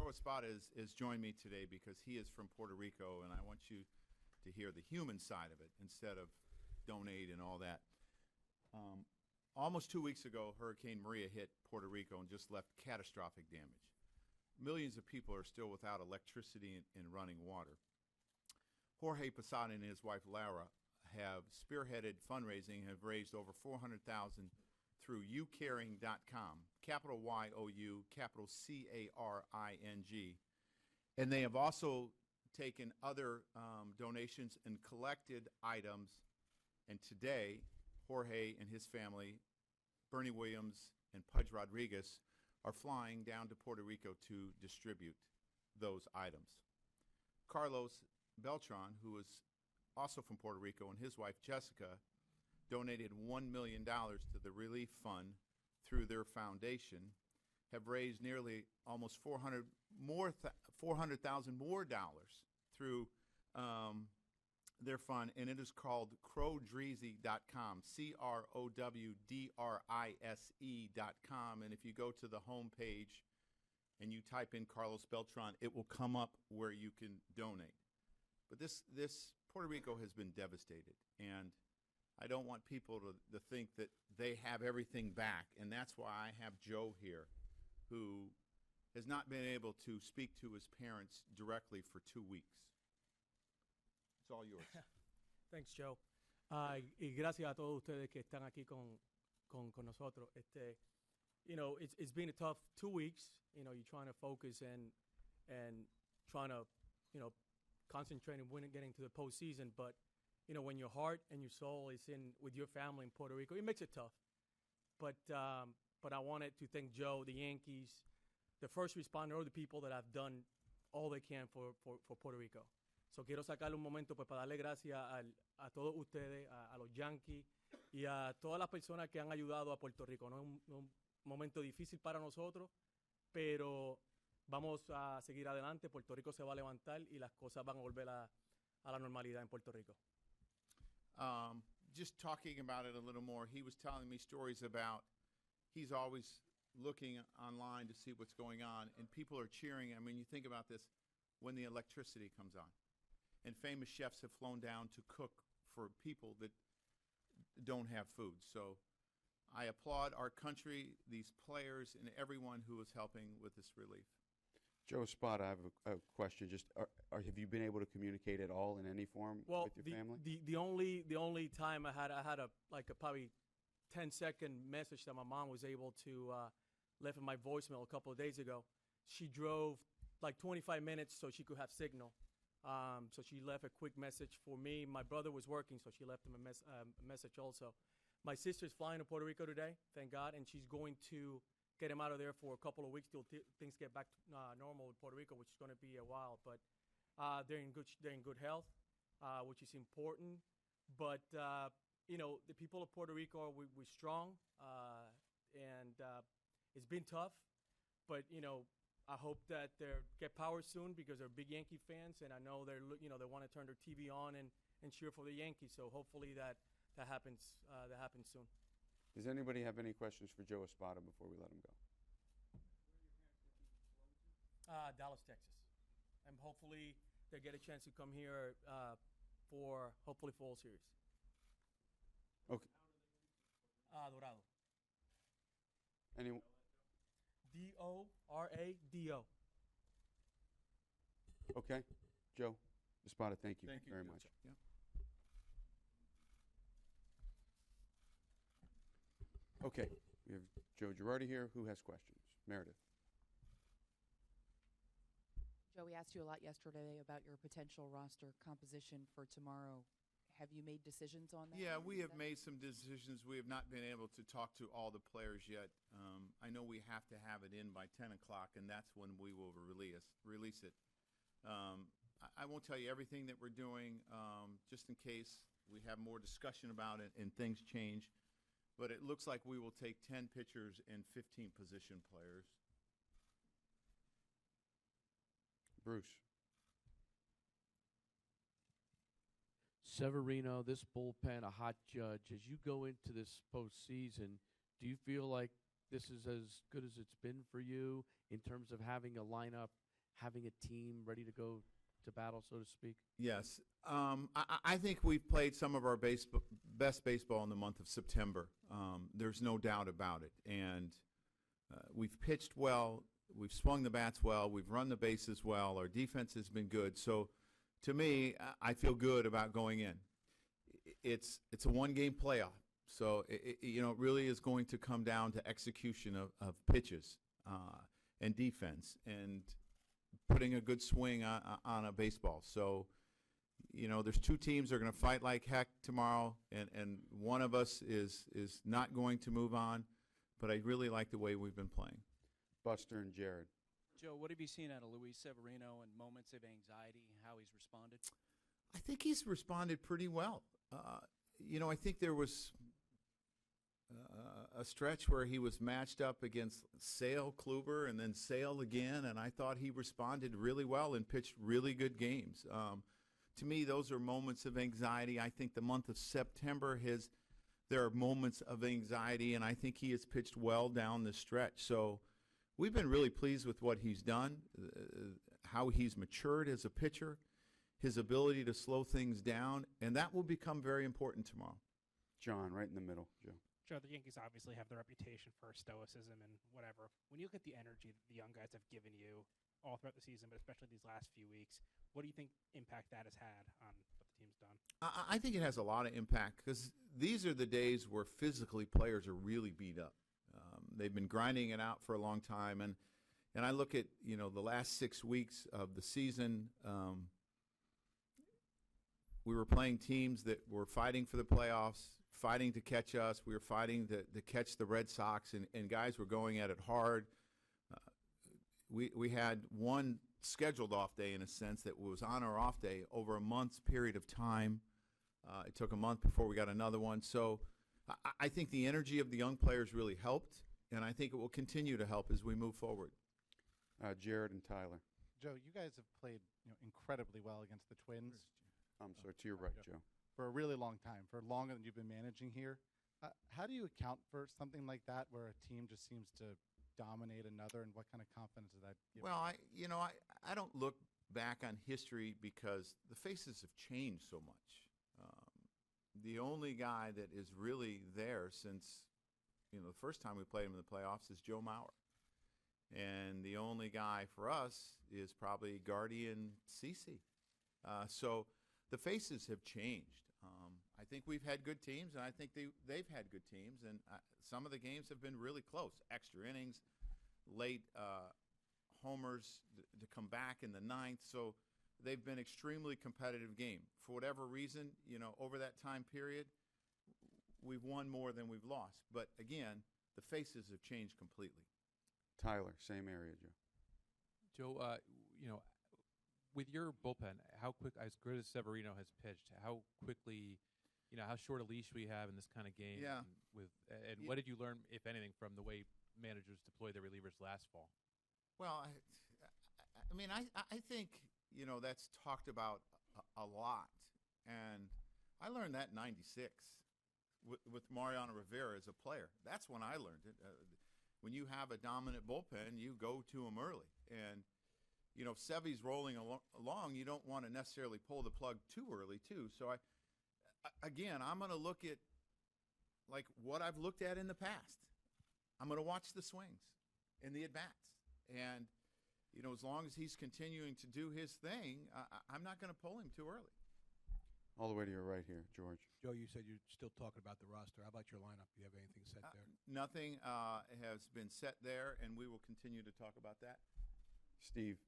Joe Espada has joined me today because he is from Puerto Rico, and I want you to hear the human side of it instead of donate and all that. Almost 2 weeks ago, Hurricane Maria hit Puerto Rico and just left catastrophic damage. Millions of people are still without electricity and running water. Jorge Posada and his wife Lara have spearheaded fundraising and have raised over $400,000 through youcaring.com, capital Y-O-U, capital C-A-R-I-N-G. And they have also taken other donations and collected items. And today, Jorge and his family, Bernie Williams and Pudge Rodriguez, are flying down to Puerto Rico to distribute those items. Carlos Beltrán, who is also from Puerto Rico, and his wife Jessica donated $1 million to the relief fund through their foundation, have raised nearly almost $400,000 more dollars through their fund, and it is called crowdreasy.com, crowdrise.com. And if you go to the home page and you type in Carlos Beltrán, it will come up where you can donate. But this Puerto Rico has been devastated, and I don't want people to think that they have everything back, and that's why I have Joe here, who has not been able to speak to his parents directly for 2 weeks. It's all yours. Thanks, Joe. Y gracias a todos ustedes que están aquí con nosotros. It's been a tough 2 weeks. You're trying to focus and trying to, concentrate and getting to the postseason. But, when your heart and your soul is in with your family in Puerto Rico, it makes it tough. But I wanted to thank Joe, the Yankees, the first responder, all the people that have done all they can for Puerto Rico. So quiero sacarle un momento pues para darle gracias a todos ustedes, a los Yankees y a todas las personas que han ayudado a Puerto Rico. No es un momento difícil para nosotros, pero vamos a seguir adelante. Puerto Rico se va a levantar y las cosas van a volver a la normalidad en Puerto Rico. Just talking about it a little more, he was telling me stories about he's always looking online to see what's going on, and people are cheering. I mean, you think about this when the electricity comes on. And famous chefs have flown down to cook for people that don't have food. So I applaud our country, these players, and everyone who is helping with this relief. Joe Espada, I have a question. Just have you been able to communicate at all in any form with your family? The only time I had a probably 10-second message that my mom was able to left in my voicemail a couple of days ago. She drove like 25 minutes so she could have signal. So she left a quick message for me. My brother was working, so she left him a message also. My sister's flying to Puerto Rico today, thank God, and she's going to get him out of there for a couple of weeks till things get back to normal in Puerto Rico, which is going to be a while. But they're in good health, which is important. But the people of Puerto Rico we're strong, and it's been tough. But I hope that they get power soon because they're big Yankee fans, and I know they want to turn their TV on and cheer for the Yankees. So hopefully that happens soon. Does anybody have any questions for Joe Espada before we let him go? Dallas, Texas, and hopefully they get a chance to come here for hopefully fall series. Okay. Dorado. Anyone? D-O-R-A-D-O. Okay. Joe Espada, thank you very Joe. much. Yeah. Okay. We have Joe Girardi here who has questions. Meredith. Joe, we asked you a lot yesterday about your potential roster composition for tomorrow. Have you made decisions on that? Yeah, we have made some decisions. We have not been able to talk to all the players yet. I know we have to have it in by 10 o'clock, and that's when we will release it. I won't tell you everything that we're doing, just in case we have more discussion about it and things change. But it looks like we will take 10 pitchers and 15 position players. Bruce. Severino, this bullpen, a hot judge. As you go into this postseason, do you feel like this is as good as it's been for you in terms of having a lineup having a team ready to go to battle, so to speak? Yes. I think we've played some of our best baseball in the month of September. There's no doubt about it. And we've pitched well. We've swung the bats well. We've run the bases well. Our defense has been good. So, to me, I feel good about going in. It's a one-game playoff. So, it really is going to come down to execution of pitches and defense and putting a good swing on a baseball. So, there's two teams that are going to fight like heck tomorrow, and one of us is not going to move on. But I really like the way we've been playing. Buster and Jared. Joe, what have you seen out of Luis Severino and moments of anxiety, how he's responded? I think he's responded pretty well. I think there was a stretch where he was matched up against Sale, Kluber, and then Sale again, and I thought he responded really well and pitched really good games. To me, those are moments of anxiety. I think the month of September, there are moments of anxiety, and I think he has pitched well down the stretch. So we've been really pleased with what he's done, how he's matured as a pitcher, his ability to slow things down, and that will become very important tomorrow. John, right in the middle. Joe. Joe, the Yankees obviously have the reputation for stoicism and whatever. When you look at the energy that the young guys have given you all throughout the season, but especially these last few weeks, what do you think impact that has had on what the team's done? I think it has a lot of impact because these are the days where physically players are really beat up. They've been grinding it out for a long time, and I look at the last 6 weeks of the season. We were playing teams that were fighting for the playoffs, fighting to catch us. We were fighting to catch the Red Sox, and guys were going at it hard. We had one scheduled off day, in a sense, that was on our off day over a month's period of time. It took a month before we got another one. So I think the energy of the young players really helped, and I think it will continue to help as we move forward. Jared and Tyler. Joe, you guys have played incredibly well against the Twins. I'm sorry, to your right, Joe. For a really long time, for longer than you've been managing here. How do you account for something like that where a team just seems to dominate another, and what kind of confidence does that give? Well, I don't look back on history because the faces have changed so much. The only guy that is really there since the first time we played him in the playoffs is Joe Mauer. And the only guy for us is probably Guardian CeCe. So the faces have changed. I think we've had good teams, and I think they've had good teams, and some of the games have been really close. Extra innings, late homers to come back in the ninth. So they've been extremely competitive game. For whatever reason, over that time period, we've won more than we've lost. But again, the faces have changed completely. Tyler, same area, Joe. Joe, with your bullpen, how quick, as good as Severino has pitched, how quickly, how short a leash we have in this kind of game? Yeah. And what did you learn, if anything, from the way managers deploy their relievers last fall? Well, I think, that's talked about a lot. And I learned that in 96 with Mariano Rivera as a player. That's when I learned it. When you have a dominant bullpen, you go to them early. And if Sevy's rolling along, you don't want to necessarily pull the plug too early, too. So, I'm going to look at, like, what I've looked at in the past. I'm going to watch the swings and the at-bats. And, as long as he's continuing to do his thing, I'm not going to pull him too early. All the way to your right here, George. Joe, you said you're still talking about the roster. How about your lineup? Do you have anything set there? Nothing has been set there, and we will continue to talk about that. Steve,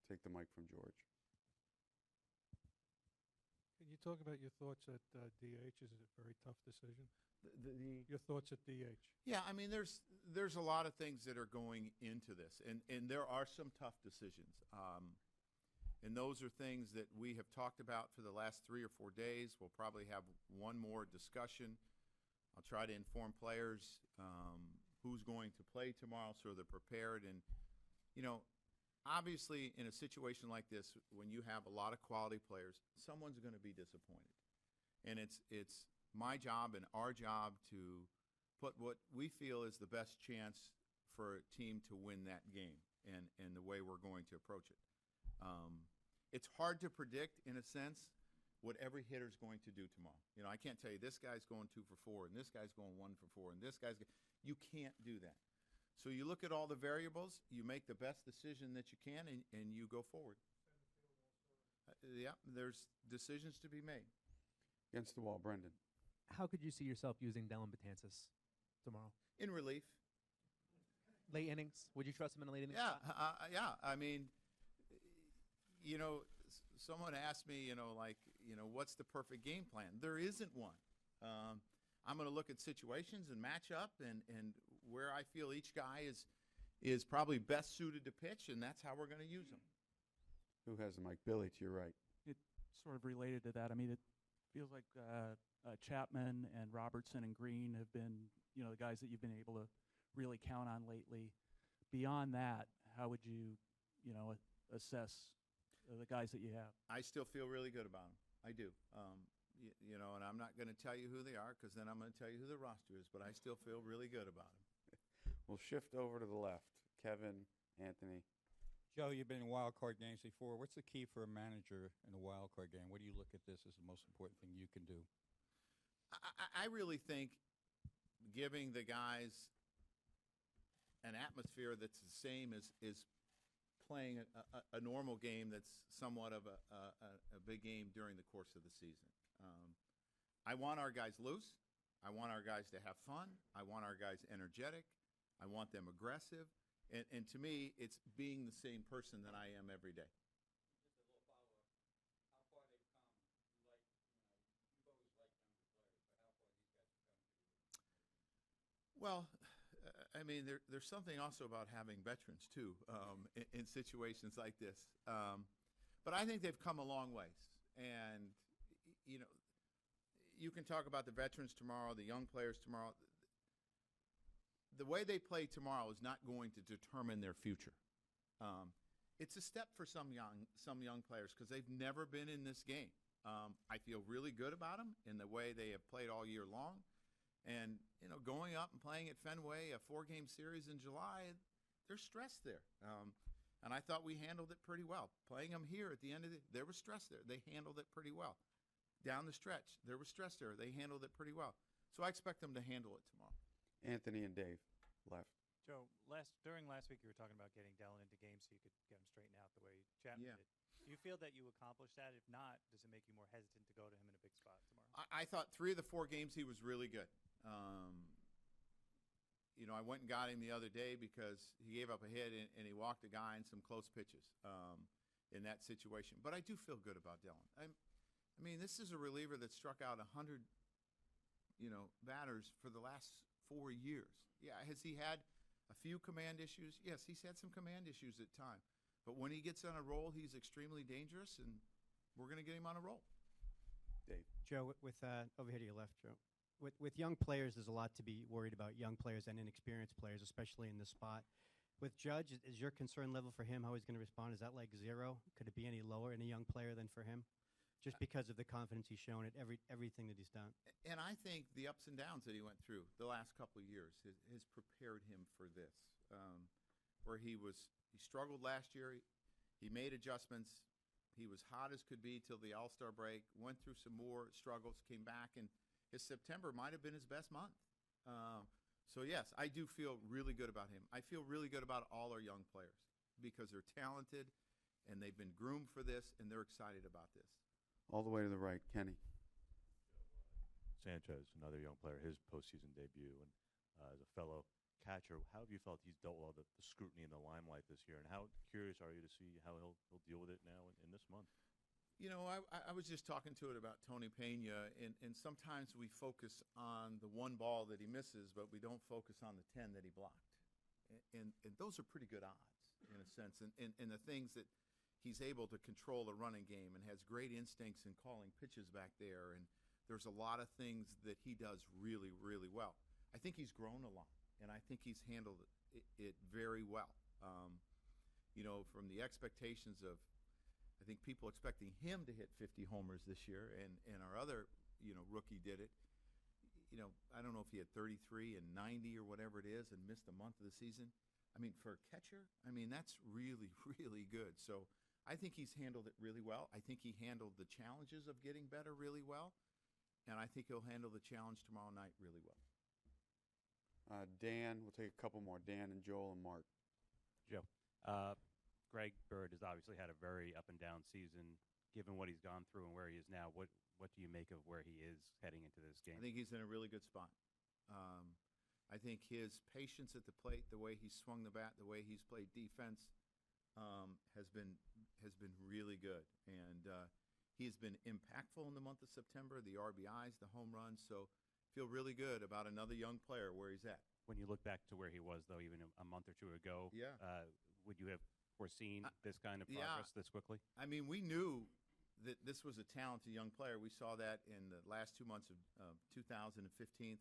take the mic from George. Can you talk about your thoughts at DH? Is it a very tough decision? Your thoughts at DH? Yeah, there's a lot of things that are going into this, and there are some tough decisions. And those are things that we have talked about for the last 3 or 4 days. We'll probably have one more discussion. I'll try to inform players who's going to play tomorrow so they're prepared. And, obviously in a situation like this, when you have a lot of quality players, someone's going to be disappointed. And it's my job and our job to put what we feel is the best chance for a team to win that game. and the way we're going to approach it. It's hard to predict, in a sense, what every hitter's going to do tomorrow. I can't tell you this guy's going 2 for 4, and this guy's going 1 for 4, and this guy's – you can't do that. So you look at all the variables, you make the best decision that you can, and you go forward. Yeah, there's decisions to be made. Against the wall, Brendan. How could you see yourself using Dellin Betances tomorrow? In relief. Late innings? Would you trust him in a late inning? Yeah, yeah. I mean, someone asked me, what's the perfect game plan? There isn't one. I'm going to look at situations and match up and where I feel each guy is probably best suited to pitch, and that's how we're going to use them. Who has the mic? Billy, to your right. It's sort of related to that. I mean, it feels like Chapman and Robertson and Green have been, the guys that you've been able to really count on lately. Beyond that, how would you, assess the guys that you have? I still feel really good about them. I do. And I'm not going to tell you who they are because then I'm going to tell you who the roster is, but I still feel really good about them. We'll shift over to the left. Kevin, Anthony. Joe, you've been in wild card games before. What's the key for a manager in a wild card game? What do you look at this as the most important thing you can do? I really think giving the guys an atmosphere that's the same as playing a normal game that's somewhat of a big game during the course of the season. I want our guys loose. I want our guys to have fun. I want our guys energetic. I want them aggressive. And to me, it's being the same person that I am every day. Well, I mean, there's something also about having veterans, too, in situations like this. But I think they've come a long ways. And, you can talk about the veterans tomorrow, the young players tomorrow. The way they play tomorrow is not going to determine their future. It's a step for some young players because they've never been in this game. I feel really good about them in the way they have played all year long. And, going up and playing at Fenway, a 4-game series in July, there's stress there. And I thought we handled it pretty well. Playing them here at the end of there was stress there. They handled it pretty well. Down the stretch, there was stress there. They handled it pretty well. So I expect them to handle it tomorrow. Anthony and Dave, left. Joe, during last week you were talking about getting Dellin into games so you could get him straightened out the way Chapman did. Do you feel that you accomplished that? If not, does it make you more hesitant to go to him in a big spot tomorrow? I thought 3 of the 4 games he was really good. I went and got him the other day because he gave up a hit and he walked a guy in some close pitches in that situation. But I do feel good about Dellin. I mean, this is a reliever that struck out 100, batters for the last 4 years. Yeah, has he had a few command issues? Yes, he's had some command issues at times. But when he gets on a roll, he's extremely dangerous, and we're going to get him on a roll. Dave. Joe, with over here to your left, Joe. With young players, there's a lot to be worried about, young players and inexperienced players, especially in this spot. With Judge, is your concern level for him, how he's going to respond, is that like 0? Could it be any lower in a young player than for him? Just because of the confidence he's shown at everything that he's done. And I think the ups and downs that he went through the last couple of years has prepared him for this. Where he struggled last year, he made adjustments. He was hot as could be till the All-Star break, went through some more struggles, came back, and his September might have been his best month. So, yes, I do feel really good about him. I feel really good about all our young players because they're talented, and they've been groomed for this, and they're excited about this. All the way to the right, Kenny. Sanchez, another young player, his postseason debut, and as a fellow catcher, how have you felt he's dealt with all the scrutiny and the limelight this year, and how curious are you to see how he'll deal with it now in this month? I was just talking to it about Tony Pena, and sometimes we focus on the one ball that he misses, but we don't focus on the 10 that he blocked. And those are pretty good odds, in a sense, and the things that he's able to control the running game and has great instincts in calling pitches back there, and there's a lot of things that he does really, really well. I think he's grown a lot, and I think he's handled it very well. From the expectations of, I think people expecting him to hit 50 homers this year, and our other, rookie did it. I don't know if he had 33 and 90 or whatever it is and missed a month of the season. I mean, for a catcher, I mean, that's really, really good. So I think he's handled it really well. I think he handled the challenges of getting better really well. And I think he'll handle the challenge tomorrow night really well. Dan, we'll take a couple more. Dan and Joel and Mark. Joe, Greg Bird has obviously had a very up and down season. Given what he's gone through and where he is now, what do you make of where he is heading into this game? I think he's in a really good spot. I think his patience at the plate, the way he swung the bat, the way he's played defense, has been really good. And he's been impactful in the month of September, the RBIs, the home runs. So feel really good about another young player where he's at. When you look back to where he was, though, even a month or two ago, would you have foreseen this kind of progress this quickly? I mean, we knew that this was a talented young player. We saw that in the last 2 months of 2015.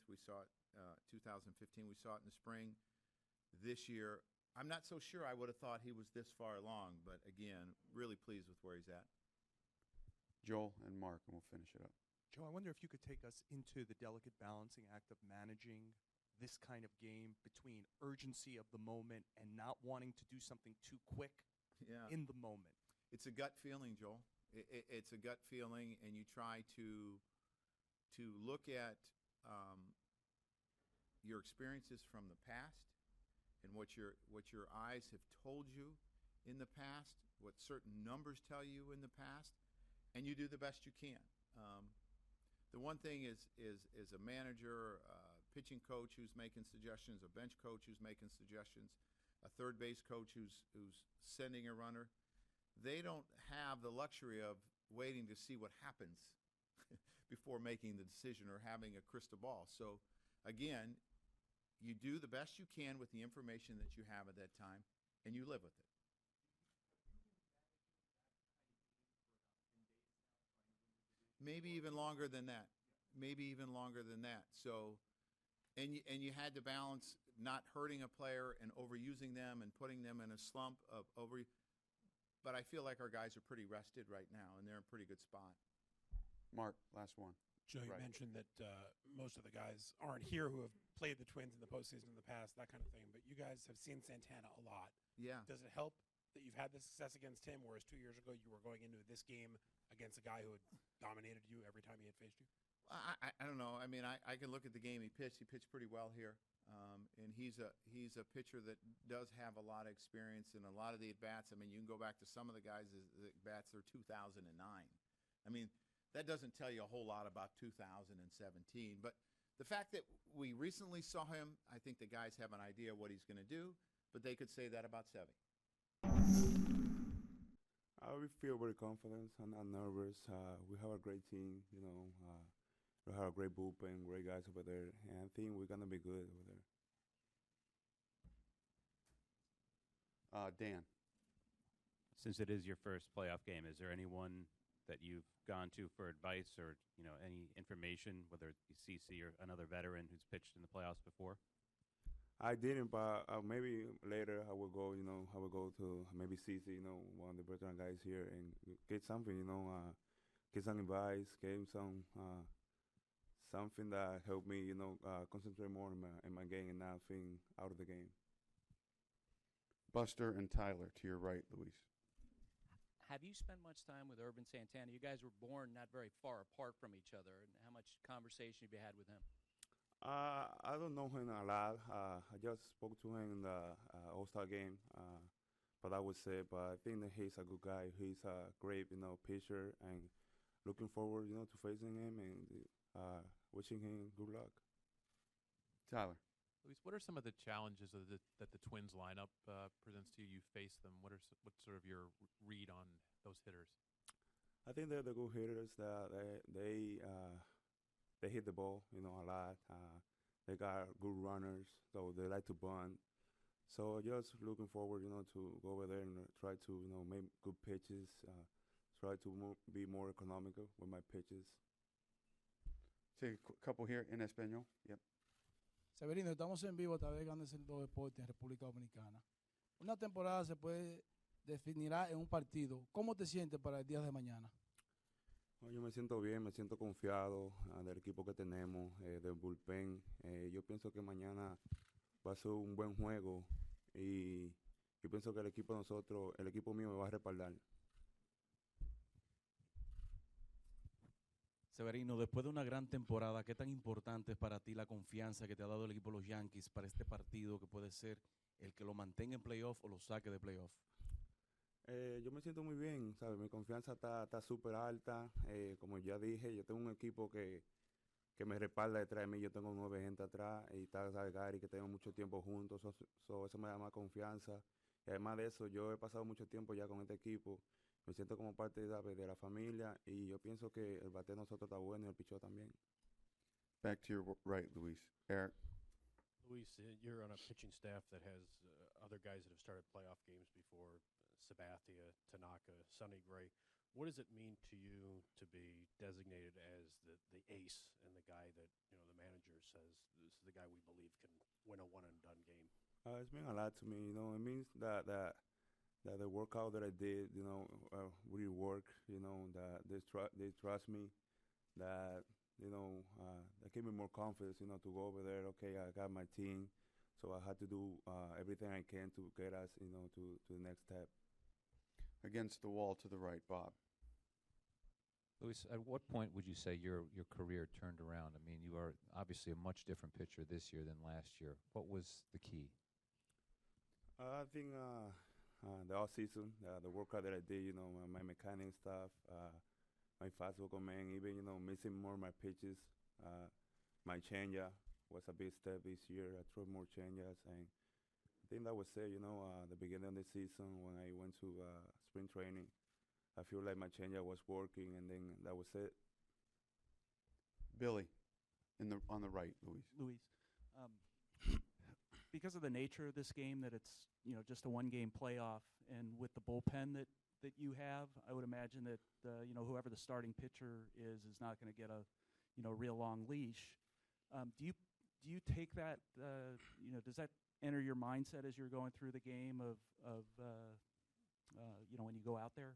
We saw it 2015. We saw it in the spring. This year, I'm not so sure I would have thought he was this far along, but again, really pleased with where he's at. Joel and Mark, and we'll finish it up. Joe, I wonder if you could take us into the delicate balancing act of managing this kind of game between urgency of the moment and not wanting to do something too quick in the moment. It's a gut feeling, Joel. It's a gut feeling, and you try to look at your experiences from the past and what your eyes have told you in the past, what certain numbers tell you in the past, and you do the best you can. The one thing is a manager, pitching coach who's making suggestions, a bench coach who's making suggestions, a third base coach who's sending a runner. They don't have the luxury of waiting to see what happens before making the decision or having a crystal ball. So, again, you do the best you can with the information that you have at that time, and you live with it. Maybe even longer than that. So, and you had to balance not hurting a player and overusing them and putting them in a slump of over. But I feel like our guys are pretty rested right now, and they're in a pretty good spot. Mark, last one. Joe, you mentioned that most of the guys aren't here who have played the Twins in the postseason in the past, that kind of thing. But you guys have seen Santana a lot. Yeah. Does it help that you've had this success against him, whereas 2 years ago you were going into this game against a guy who had dominated you every time he had faced you? I don't know. I mean, I can look at the game he pitched. He pitched pretty well here. And he's a pitcher that does have a lot of experience in a lot of the at-bats. I mean, you can go back to some of the guys' at-bats, they're 2009. I mean, that doesn't tell you a whole lot about 2017. But the fact that we recently saw him, I think the guys have an idea what he's going to do, but they could say that about Sevy. We feel very confident and not nervous. We have a great team, we have a great bullpen, great guys over there, and I think we're going to be good over there. Dan. Since it is your first playoff game, is there anyone that you've gone to for advice or, any information, whether it be CC or another veteran who's pitched in the playoffs before? I didn't, but maybe later I will go, to maybe CC, one of the veteran guys here and get something, get some advice, get some something that helped me, concentrate more in my game and not think out of the game. Buster and Tyler, to your right, Luis. Have you spent much time with Ervin Santana? You guys were born not very far apart from each other. And how much conversation have you had with him? I don't know him a lot. I just spoke to him in the All-Star game, but I would say, but I think that he's a good guy. He's a great, pitcher, and looking forward, to facing him and wishing him good luck. Tyler. Luis, what are some of the challenges that the Twins lineup presents to you? You face them. What's sort of your read on those hitters? I think they're the good hitters. That they hit the ball, a lot. They got good runners, so they like to bunt. So just looking forward, to go over there and try to, make good pitches. Try to be more economical with my pitches. Take a couple here in Espanol. Yep. Severino, estamos en vivo a través de Grandes en los Deportes en República Dominicana. Una temporada se definirá en un partido. ¿Cómo te sientes para el día de mañana? Yo me siento bien, me siento confiado del equipo que tenemos, del bullpen. Yo pienso que mañana va a ser un buen juego y pienso que el equipo mío me va a respaldar. Severino, después de una gran temporada, ¿qué tan importante es para ti la confianza que te ha dado el equipo de los Yankees para este partido que puede ser el que lo mantenga en playoff o lo saque de playoff? Yo me siento muy bien, ¿sabes? Mi confianza está súper alta. Como ya dije, yo tengo un equipo que me respalda detrás de mí. Yo tengo 9 gente atrás y está Gary, que tengo mucho tiempo juntos. Eso me da más confianza. Y además de eso, yo he pasado mucho tiempo ya con este equipo. Me siento como parte de la familia y yo pienso que el bateo de nosotros está bueno y el picheo también. Back to your right, Luis. Eric. Luis, you're on a pitching staff that has other guys that have started playoff games before, Sabathia, Tanaka, Sonny Gray. What does it mean to you to be designated as the ace and the guy that, the manager says, this is the guy we believe can win a one-and-done game? It's meant a lot to me. It means that the workout that I did, really work. That they trust me. That that gave me more confidence. To go over there. Okay, I got my team, so I had to do everything I can to get us, to the next step. Against the wall to the right, Bob. Luis, at what point would you say your career turned around? I mean, you are obviously a much different pitcher this year than last year. What was the key? I think the off season, the workout that I did, my mechanic stuff, my fastball command, even missing more of my pitches, my changeup was a big step this year. I threw more changeups, and I think that was it. The beginning of the season when I went to spring training, I feel like my changeup was working, and then that was it. Billy, on the right, Luis. Because of the nature of this game, that it's just a one-game playoff, and with the bullpen that you have, I would imagine that whoever the starting pitcher is not going to get a real long leash. Do you take that? Does that enter your mindset as you're going through the game of when you go out there?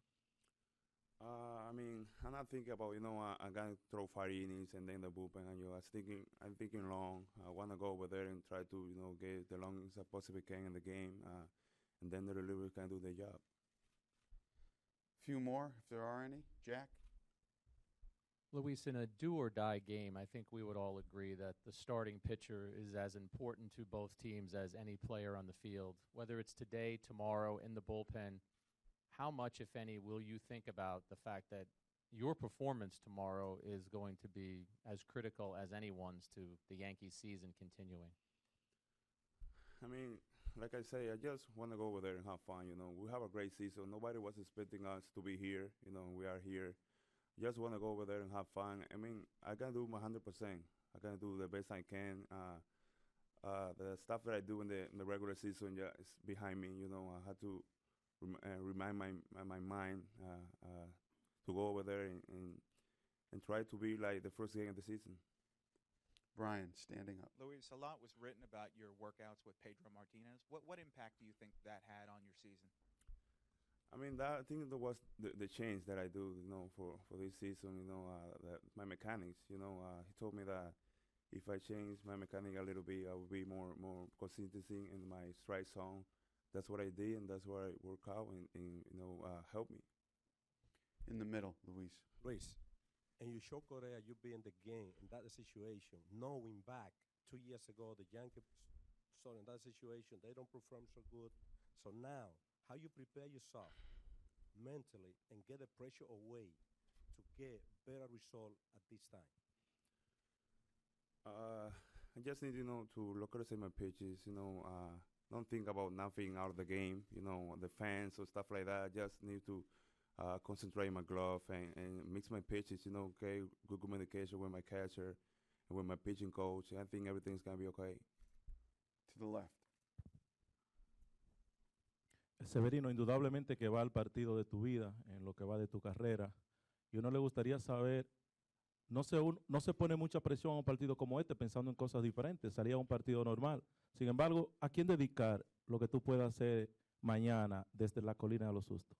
I mean, I'm not thinking about I gotta throw 5 innings and then the bullpen. And I'm thinking long. I want to go over there and try to get the longest I possibly can in the game, and then the relievers can do their job. Few more, if there are any. Jack. Luis, in a do-or-die game, I think we would all agree that the starting pitcher is as important to both teams as any player on the field. Whether it's today, tomorrow, in the bullpen, how much, if any, will you think about the fact that your performance tomorrow is going to be as critical as anyone's to the Yankees season continuing? I mean, like I say, I just want to go over there and have fun. We have a great season. Nobody was expecting us to be here. We are here. Just want to go over there and have fun. I mean, I can do my 100%. I can do the best I can. The stuff that I do in the regular season is behind me. I had to remind my mind to go over there and try to be like the first game of the season. Brian, standing up. Luis, a lot was written about your workouts with Pedro Martinez. What impact do you think that had on your season? I mean, I think that was the change that I do, for this season. My mechanics. He told me that if I change my mechanic a little bit, I will be more consistency in my strike zone. That's what I did, and that's where I work out and help me. In the middle, Luis. Luis, and you show Correa you be in the game in that situation, knowing back 2 years ago the Yankees saw in that situation, they don't perform so good. So now, how you prepare yourself mentally and get the pressure away to get better result at this time? I just need, to look at my pitches, don't think about nothing out of the game, the fans or stuff like that. I just need to concentrate my glove and mix my pitches, okay, good communication with my catcher and with my pitching coach. I think everything's going to be okay. To the left. Severino, indudablemente que va al partido de tu vida, en lo que va de tu carrera. Y uno le gustaría saber, no se pone mucha presión a un partido como este pensando en cosas diferentes, salía un partido normal. Sin embargo, ¿a quién dedicar lo que tú puedas hacer mañana desde la colina de los sustos?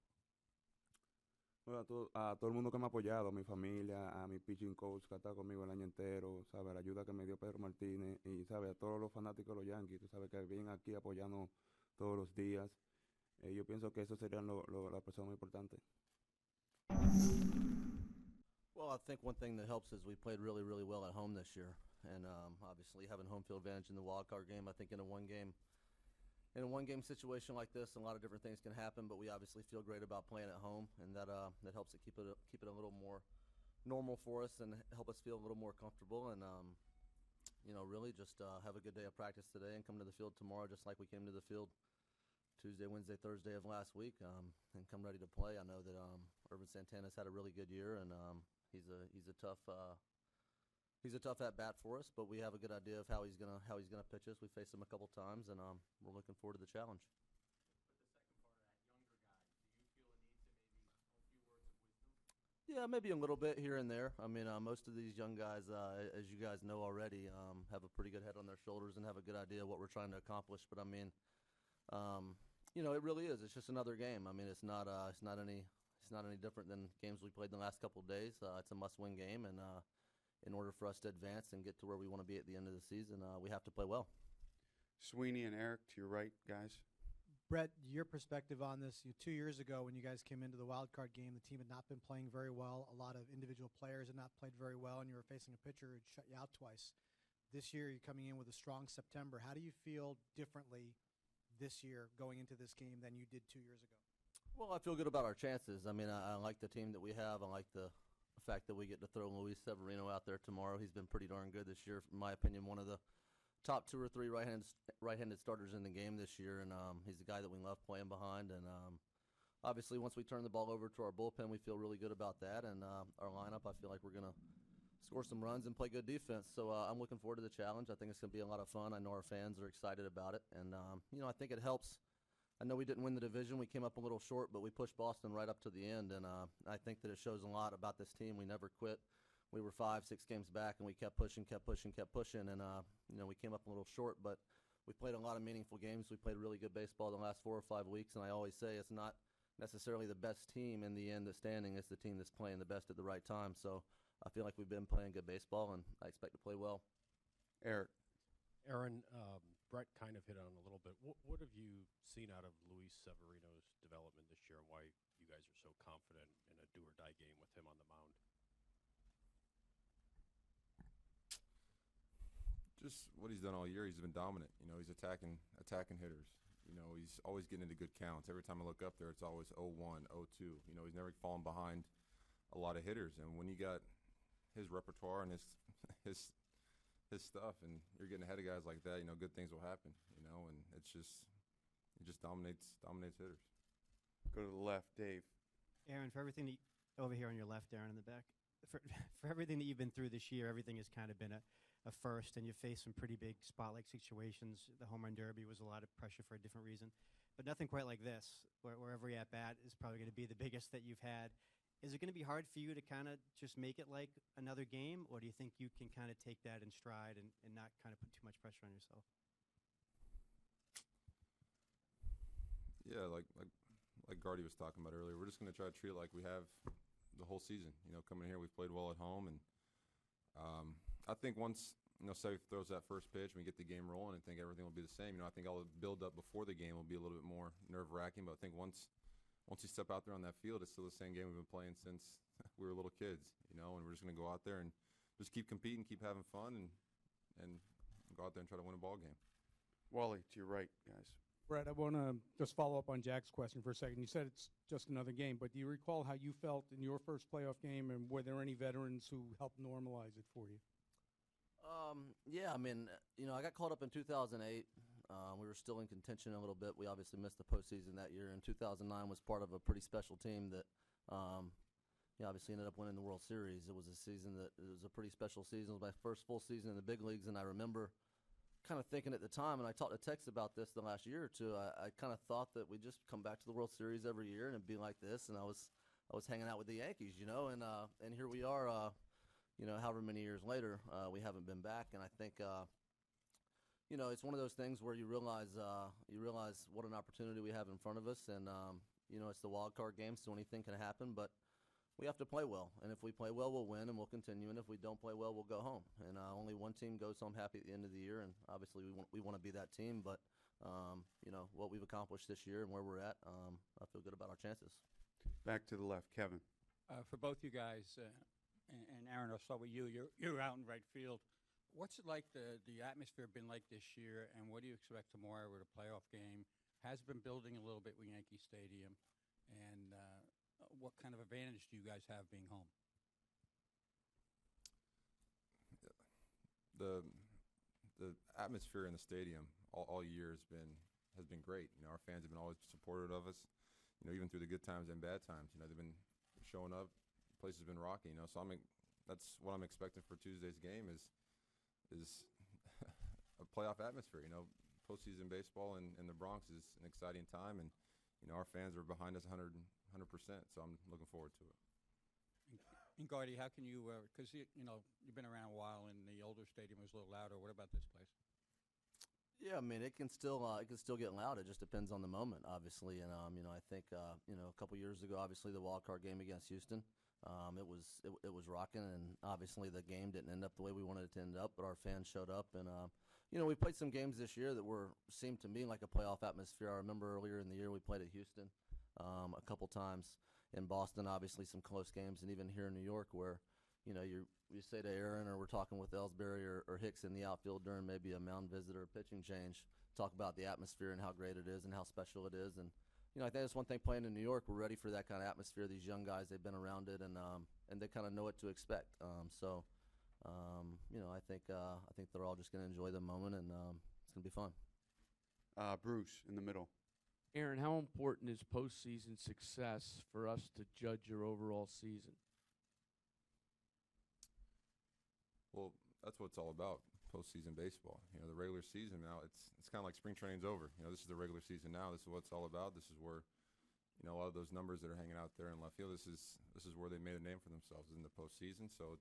Bueno, a todo el mundo que me ha apoyado, a mi familia, a mi pitching coach que ha estado conmigo el año entero, ¿sabe? La ayuda que me dio Pedro Martínez y, ¿sabe? A todos los fanáticos de los Yankees, tú sabes que vienen aquí apoyando todos los días. Yo pienso que eso sería la persona muy importante. Well, I think one thing that helps is we played really, really well at home this year, and obviously having home field advantage in the wild card game. I think in a one game situation like this, a lot of different things can happen, but we obviously feel great about playing at home, and that helps it keep it a little more normal for us and help us feel a little more comfortable. And really just have a good day of practice today and come to the field tomorrow, just like we came to the field Tuesday, Wednesday, Thursday of last week, and come ready to play. I know that Ervin Santana's had a really good year, and he's a tough at bat for us. But we have a good idea of how he's gonna pitch us. We faced him a couple times, and we're looking forward to the challenge. Yeah, maybe a little bit here and there. I mean, most of these young guys, as you guys know already, have a pretty good head on their shoulders and have a good idea of what we're trying to accomplish. But I mean, it really is. It's just another game. I mean, it's not any different than games we played in the last couple of days. It's a must-win game, and in order for us to advance and get to where we want to be at the end of the season, we have to play well. Sweeney and Eric, to your right, guys. Brett, your perspective on this. 2 years ago when you guys came into the wild card game, the team had not been playing very well. A lot of individual players had not played very well, and you were facing a pitcher who'd shut you out twice. This year you're coming in with a strong September. How do you feel differently this year going into this game than you did 2 years ago? Well, I feel good about our chances. I mean, I like the team that we have. I like the fact that we get to throw Luis Severino out there tomorrow. He's been pretty darn good this year. In my opinion, one of the top 2 or 3 right-handed starters in the game this year, and he's the guy that we love playing behind. And obviously, once we turn the ball over to our bullpen, we feel really good about that. And our lineup, I feel like we're going to score some runs and play good defense. So I'm looking forward to the challenge. I think it's going to be a lot of fun. I know our fans are excited about it. And, I think it helps. I know we didn't win the division. We came up a little short, but we pushed Boston right up to the end. And I think that it shows a lot about this team. We never quit. We were 5-6 games back, and we kept pushing. And, we came up a little short, but we played a lot of meaningful games. We played really good baseball the last 4 or 5 weeks, and I always say it's not necessarily the best team in the end that's standing. It's the team that's playing the best at the right time. So I feel like we've been playing good baseball, and I expect to play well. Eric. Aaron, Brett kind of hit on a little bit. What have you seen out of Luis Severino's development this year, and why you guys are so confident in a do-or-die game with him on the mound? Just what he's done all year. He's been dominant. He's attacking hitters. He's always getting into good counts. Every time I look up there, it's always 0-1, 0-2. He's never fallen behind a lot of hitters. And when you got his repertoire and his stuff, and you're getting ahead of guys like that, good things will happen. And he just dominates hitters. Go to the left, Dave. Aaron, for everything over here on your left, Aaron in the back. For everything that you've been through this year, everything has kind of been a first, and you faced some pretty big spotlight situations. The home run derby was a lot of pressure for a different reason, but nothing quite like this, where every at-bat is probably going to be the biggest that you've had. Is it going to be hard for you to kind of just make it like another game, or do you think you can kind of take that in stride and not kind of put too much pressure on yourself? Yeah, like Gardy was talking about earlier, we're just going to try to treat it like we have the whole season. Coming here, we've played well at home, and I think once Sevy throws that first pitch and we get the game rolling, I think everything will be the same. I think all the build up before the game will be a little bit more nerve-wracking, but I think once you step out there on that field, it's still the same game we've been playing since we were little kids. And we're just going to go out there and just keep competing, keep having fun, and go out there and try to win a ball game. Wally, to your right, guys. Brett, I want to just follow up on Jack's question for a second. You said it's just another game, but do you recall how you felt in your first playoff game, and were there any veterans who helped normalize it for you? Yeah, I mean, I got called up in 2008. We were still in contention a little bit. We obviously missed the postseason that year, and 2009 was part of a pretty special team that obviously ended up winning the World Series. It was a pretty special season. It was my first full season in the big leagues, and I remember kind of thinking at the time, and I talked to Tex about this the last year or two, I kind of thought that we'd just come back to the World Series every year and it'd be like this, and I was hanging out with the Yankees, and here we are, however many years later, we haven't been back, and I think, it's one of those things where you realize what an opportunity we have in front of us, and, it's the wild card game, so anything can happen, but we have to play well, and if we play well, we'll win, and we'll continue, and if we don't play well, we'll go home. And only one team goes home happy at the end of the year, and obviously we want to be that team, but what we've accomplished this year and where we're at, I feel good about our chances. Back to the left, Kevin. For both you guys, and Aaron, I'll start with you. You're out in right field. What's it like, the atmosphere been like this year, and what do you expect tomorrow with a playoff game? Has been building a little bit with Yankee Stadium, and what kind of advantage do you guys have being home? The atmosphere in the stadium all year has been great. Our fans have been always supportive of us. Even through the good times and bad times. They've been showing up. The place has been rocking. So that's what I'm expecting for Tuesday's game is a playoff atmosphere. Postseason baseball in the Bronx is an exciting time, and our fans are behind us 100%. So I'm looking forward to it. And Gardy, how can you? Because you've been around a while, and the older stadium was a little louder. What about this place? Yeah, I mean, it can still get loud. It just depends on the moment, obviously. And I think a couple years ago, obviously the wild card game against Houston, it was rocking, and obviously the game didn't end up the way we wanted it to end up, but our fans showed up, and we played some games this year that seemed to me like a playoff atmosphere. I remember earlier in the year we played at Houston a couple times, in Boston, obviously some close games, and even here in New York where you say to Aaron, or we're talking with Ellsbury or Hicks in the outfield during maybe a mound visit or a pitching change, talk about the atmosphere and how great it is and how special it is. And I think that's one thing playing in New York. We're ready for that kind of atmosphere. These young guys, they've been around it, and they kind of know what to expect. I think they're all just going to enjoy the moment, and it's going to be fun. Bruce in the middle. Aaron, how important is postseason success for us to judge your overall season? Well, that's what it's all about, postseason baseball. The regular season now, it's kind of like spring training's over. This is the regular season now. This is what it's all about. This is where, a lot of those numbers that are hanging out there in left field, this is where they made a name for themselves in the postseason. So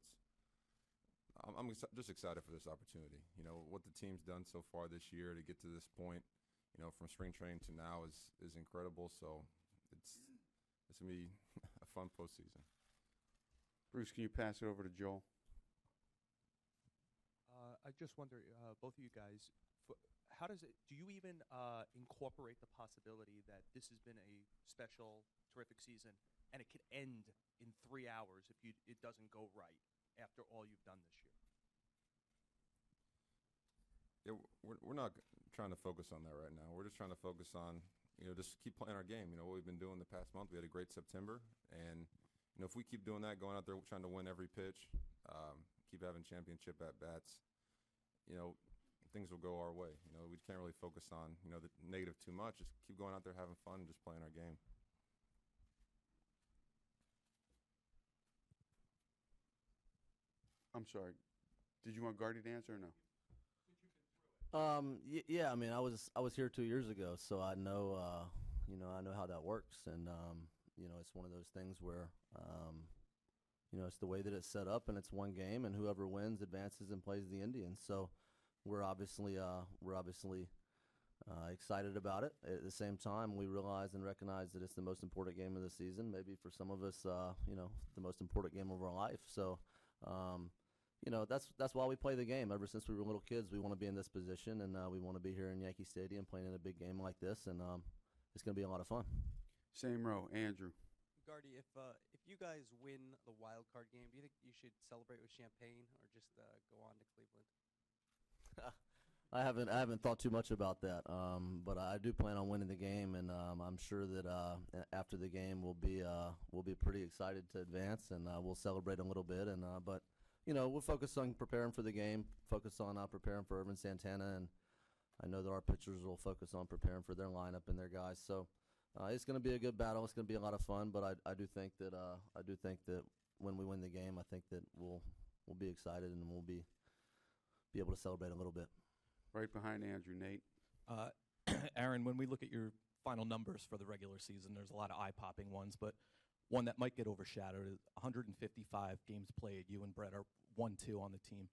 I'm just excited for this opportunity. What the team's done so far this year to get to this point, from spring training to now is incredible. So it's going to be a fun postseason. Bruce, can you pass it over to Joel? I just wonder, both of you guys, do you even incorporate the possibility that this has been a special, terrific season, and it could end in 3 hours if it doesn't go right after all you've done this year? Yeah, we're not trying to focus on that right now. We're just trying to focus on, just keep playing our game. What we've been doing the past month. We had a great September, and if we keep doing that, going out there trying to win every pitch, keep having championship at-bats, things will go our way. We can't really focus on, the negative too much. Just keep going out there having fun and just playing our game. I'm sorry. Did you want Gardy to answer or no? Yeah, I mean, I was here 2 years ago, so I know I know how that works, and it's one of those things where it's the way that it's set up, and it's one game, and whoever wins advances and plays the Indians. So we're obviously excited about it. At the same time, we realize and recognize that it's the most important game of the season. Maybe for some of us, the most important game of our life. So. That's why we play the game. Ever since we were little kids, we want to be in this position, and we want to be here in Yankee Stadium playing in a big game like this, and it's going to be a lot of fun. Same row, Andrew. Gardy, if you guys win the wild card game, do you think you should celebrate with champagne or just go on to Cleveland? I haven't thought too much about that, but I do plan on winning the game, and I'm sure that after the game we'll be pretty excited to advance, and we'll celebrate a little bit, and but. We'll focus on preparing for the game, focus on preparing for Ervin Santana, and I know that our pitchers will focus on preparing for their lineup and their guys. So it's going to be a good battle. It's going to be a lot of fun, but I do think that when we win the game, I think that we'll be excited and we'll be able to celebrate a little bit. Right behind Andrew, Nate. Aaron, when we look at your final numbers for the regular season, there's a lot of eye-popping ones, but one that might get overshadowed is 155 games played. You and Brett are 1-2 on the team.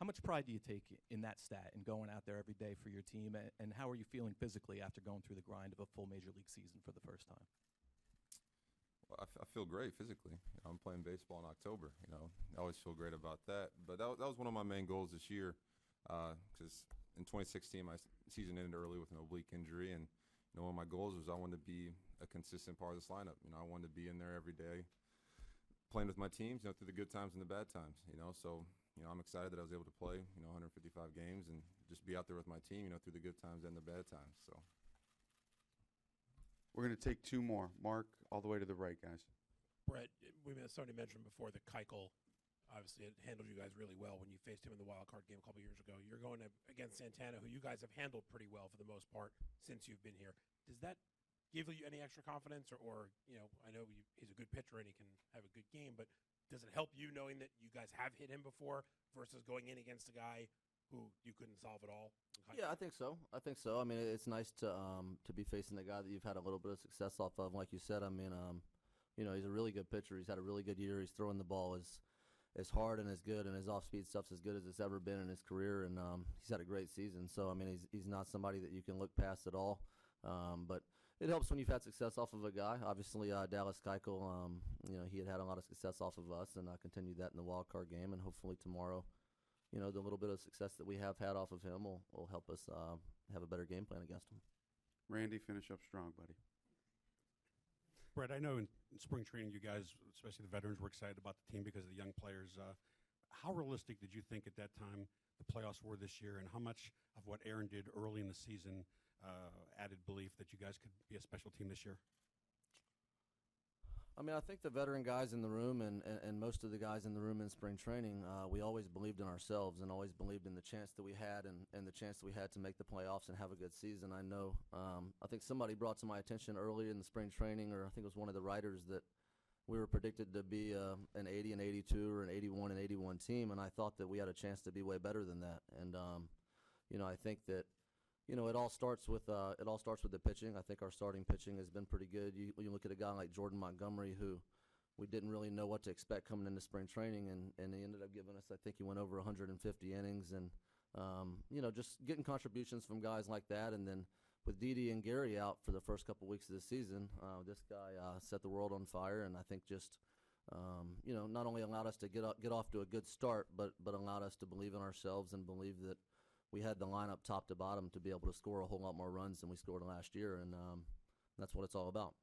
How much pride do you take in that stat and going out there every day for your team? And how are you feeling physically after going through the grind of a full major league season for the first time? Well, I feel great physically. I'm playing baseball in October. I always feel great about that. But that was one of my main goals this year, because in 2016, my season ended early with an oblique injury, and one of my goals was I wanted to be a consistent part of this lineup. I wanted to be in there every day, playing with my teams, through the good times and the bad times. So I'm excited that I was able to play, 155 games and just be out there with my team, through the good times and the bad times. So we're going to take two more. Mark, all the way to the right, guys. Brett, somebody mentioned before that Keuchel obviously handled you guys really well when you faced him in the wild card game a couple years ago. You're going against Santana, who you guys have handled pretty well for the most part since you've been here. Does that give you any extra confidence, or I know he's a good pitcher and he can have a good game, but does it help you knowing that you guys have hit him before versus going in against a guy who you couldn't solve at all? Yeah, I think so. I mean, it's nice to be facing the guy that you've had a little bit of success off of. Like you said, I mean, he's a really good pitcher. He's had a really good year. He's throwing the ball as hard and as good, and his off-speed stuff's as good as it's ever been in his career, and he's had a great season. So, I mean, he's not somebody that you can look past at all. But it helps when you've had success off of a guy. Obviously, Dallas Keuchel, he had a lot of success off of us, and continued that in the wild card game, and hopefully tomorrow, the little bit of success that we have had off of him will help us have a better game plan against him. Randy, finish up strong, buddy. Brett, I know in spring training you guys, especially the veterans, were excited about the team because of the young players. How realistic did you think at that time the playoffs were this year, and how much of what Aaron did early in the season added belief that you guys could be a special team this year? I mean, I think the veteran guys in the room and most of the guys in the room in spring training, we always believed in ourselves and always believed in the chance that we had and the chance that we had to make the playoffs and have a good season. I know, I think somebody brought to my attention early in the spring training, or I think it was one of the writers, that we were predicted to be an 80 and 82 or an 81 and 81 team, and I thought that we had a chance to be way better than that. And, I think that it all starts with the pitching. I think our starting pitching has been pretty good. You look at a guy like Jordan Montgomery, who we didn't really know what to expect coming into spring training, and he ended up giving us, I think he went over 150 innings, and just getting contributions from guys like that. And then with Didi and Gary out for the first couple weeks of the season, this guy set the world on fire, and I think just not only allowed us to get off to a good start, but allowed us to believe in ourselves and believe that we had the lineup top to bottom to be able to score a whole lot more runs than we scored last year, and that's what it's all about.